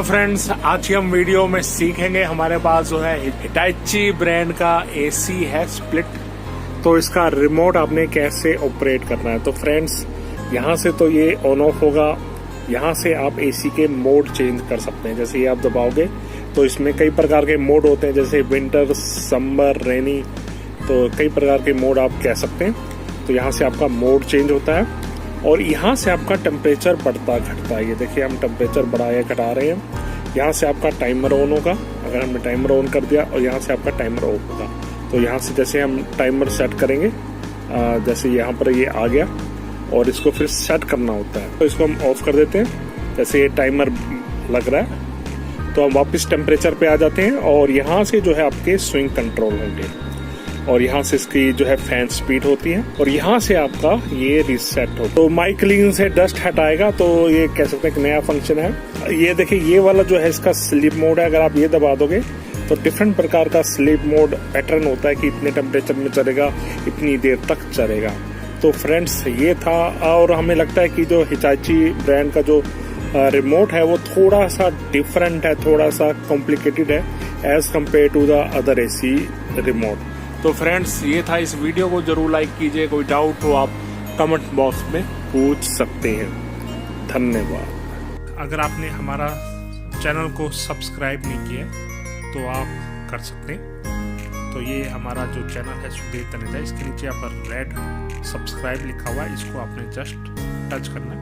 तो फ्रेंड्स, आज की हम वीडियो में सीखेंगे, हमारे पास जो है हिटाची ब्रांड का एसी है स्प्लिट, तो इसका रिमोट आपने कैसे ऑपरेट करना है। तो फ्रेंड्स, यहाँ से तो ये ऑन ऑफ होगा, यहाँ से आप एसी के मोड चेंज कर सकते हैं। जैसे ये आप दबाओगे तो इसमें कई प्रकार के मोड होते हैं, जैसे विंटर, समर, रेनी, तो कई प्रकार के मोड आप कह सकते हैं। तो यहाँ से आपका मोड चेंज होता है और यहाँ से आपका टेम्परेचर बढ़ता घटता है। ये देखिए, हम टेम्परेचर बढ़ा या घटा रहे हैं। यहाँ से आपका टाइमर ऑन होगा, अगर हमने टाइमर ऑन कर दिया, और यहाँ से आपका टाइमर ऑफ होगा। तो यहाँ से जैसे हम टाइमर सेट करेंगे, जैसे यहाँ पर ये आ गया और इसको फिर सेट करना होता है, तो इसको हम ऑफ कर देते हैं। जैसे ये टाइमर लग रहा है तो हम वापस टेम्परेचर पे आ जाते हैं और यहाँ से जो है आपके स्विंग कंट्रोल होंगे और यहाँ से इसकी जो है फैन स्पीड होती है और यहाँ से आपका ये रीसेट हो। तो माइक क्लीन से डस्ट हटाएगा, तो ये कह सकते हैं कि नया फंक्शन है। ये देखिए, ये वाला जो है इसका स्लीप मोड है। अगर आप ये दबा दोगे तो डिफरेंट प्रकार का स्लीप मोड पैटर्न होता है कि इतने टेम्परेचर में चलेगा, इतनी देर तक चलेगा। तो फ्रेंड्स, ये था। और हमें लगता है कि जो हिटाची ब्रांड का जो रिमोट है वो थोड़ा सा डिफरेंट है, थोड़ा सा कॉम्प्लिकेटेड है as compare to the other AC remote. तो फ्रेंड्स, ये था। इस वीडियो को जरूर लाइक कीजिए। कोई डाउट हो आप कमेंट बॉक्स में पूछ सकते हैं। धन्यवाद। अगर आपने हमारा चैनल को सब्सक्राइब नहीं किया तो आप कर सकते हैं। तो ये हमारा जो चैनल है सुधीर तनेजा, इसके नीचे यहाँ पर रेड सब्सक्राइब लिखा हुआ है, इसको आपने जस्ट टच करना है,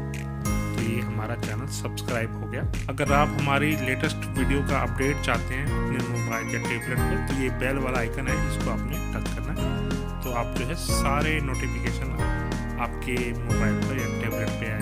तो ये हमारा चैनल सब्सक्राइब हो गया। अगर आप हमारी लेटेस्ट वीडियो का अपडेट चाहते हैं अपने मोबाइल या टैबलेट पे, तो ये बेल वाला आइकन है, इसको आपने टच करना है, तो आप जो है सारे नोटिफिकेशन आपके मोबाइल पर या टैबलेट पे